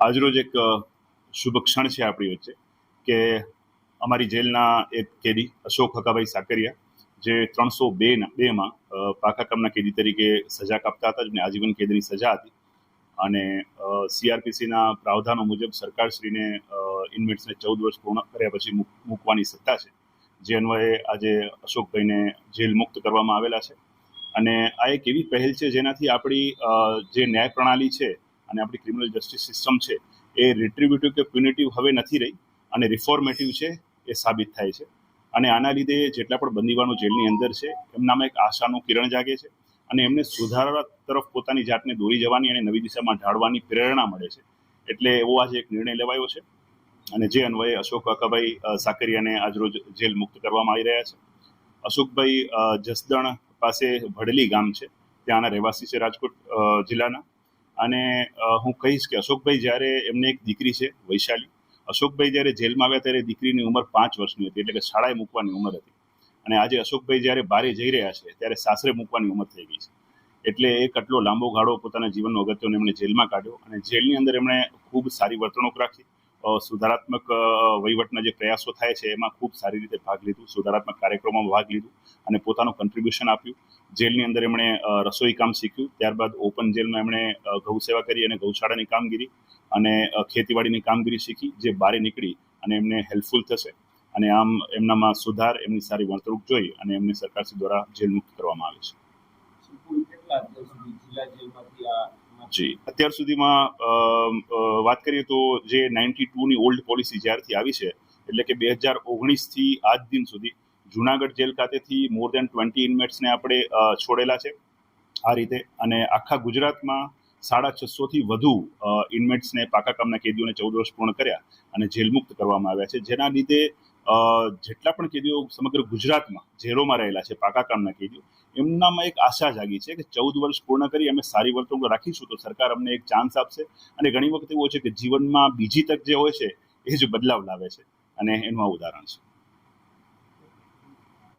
આજરોજ એક શુભ ક્ષણ છે આપણી વચ્ચે કે અમારી જેલના એક કેદી અશોક હકાભાઈ સાકરિયા જે 302માં પાકા કામના કેદી તરીકે સજા કાપતા હતા, જેમને આજીવન કેદની સજા હતી અને સીઆરપીસીના પ્રાવધાનો મુજબ સરકારશ્રીને ઇન્મેટ્સને 14 વર્ષ પૂર્ણ કર્યા પછી મૂકવાની સત્તા છે, જે અન્વયે આજે અશોકભાઈને જેલ મુક્ત કરવામાં આવેલા છે. અને આ એક એવી પહેલ છે જેનાથી આપણી જે ન્યાય પ્રણાલી છે અને આપણી ક્રિમિનલ જસ્ટિસ સિસ્ટમ છે એ રિટ્રીબ્યુટિવ કે પ્યુનિટિવ હવે નથી રહી અને રિફોર્મેટિવ છે એ સાબિત થાય છે. અને આના લીધે જેટલા પણ બંદીવાનો જેલની અંદર છે એમનામાં એક આશાનું કિરણ જાગે છે અને એમને સુધારા તરફ પોતાની જાતને દોરી જવાની અને નવી દિશામાં ઢાળવાની પ્રેરણા મળે છે. એટલે એવો આજે એક નિર્ણય લેવાયો છે અને જે અન્વયે અશોક હકાભાઈ સાકરિયાને આજરોજ જેલ મુક્ત કરવામાં આવી રહ્યા છે. અશોકભાઈ જસદણ પાસે ભડલી ગામ છે, ત્યાંના રહેવાસી છે રાજકોટ જિલ્લાના. અને હું કહીશ કે અશોકભાઈ જ્યારે એમને એક દીકરી છે વૈશાલી, અશોકભાઈ જ્યારે જેલમાં આવ્યા ત્યારે દીકરીની ઉંમર 5 વર્ષની હતી, એટલે કે શાળાએ મૂકવાની ઉંમર હતી. અને આજે અશોકભાઈ જ્યારે બારે જઈ રહ્યા છે ત્યારે સાસરે મૂકવાની ઉંમર થઈ ગઈ છે. એટલે એક આટલો લાંબો ગાળો પોતાના જીવનનો અગત્યનો એમણે જેલમાં કાઢ્યો અને જેલની અંદર એમણે ખૂબ સારી વર્તણૂક રાખી, સુધારાત્મક વહીવટના જે પ્રયાસો થાય છે એમાં ખૂબ સારી રીતે ભાગ લીધું, સુધારાત્મક કાર્યક્રમોમાં ભાગ લીધું અને પોતાનું કન્ટ્રીબ્યુશન આપ્યું. જેલની અંદર એમણે રસોઈ કામ શીખ્યું, ત્યારબાદ ઓપન જેલમાં એમણે ગૌ સેવા કરી અને ગૌશાળાની કામગીરી અને ખેતીવાડીની કામગીરી શીખી, જે બારે નીકળી અને એમને હેલ્પફુલ થશે. અને આમ એમનામાં સુધાર, એમની સારી વર્તણૂક જોઈ અને એમને સરકારશ્રી દ્વારા જેલ મુક્ત કરવામાં આવે છે. જી, અત્યાર સુધીમાં વાત કરીએ તો જે 92ની ઓલ્ડ પોલિસી જ્યારથી આવી છે, એટલે કે 2019થી આજ દિન સુધી જુનાગઢ જેલ ખાતેથી મોર દેન 20 ઇન્મેટ્સને આપણે છોડેલા છે આ રીતે. અને આખા ગુજરાતમાં 650થી વધુ ઇન્મેટ્સને પાકા કામના કેદીઓને 14 વર્ષ પૂર્ણ કર્યા અને જેલ મુક્ત કરવામાં આવ્યા છે. જેના લીધે જેટલા પણ કેદીઓ સમગ્ર ગુજરાતમાં જેલોમાં રહેલા છે પાકા કામના કેદીઓ, એમનામાં એક આશા જાગી છે કે 14 વર્ષ પૂર્ણ કરી અમે સારી વર્તણૂક રાખીશું તો સરકાર અમને એક ચાન્સ આપશે. અને ઘણી વખત એવું છે કે જીવનમાં બીજી તક જે હોય છે એ જ બદલાવ લાવે છે અને એનું આ ઉદાહરણ છે.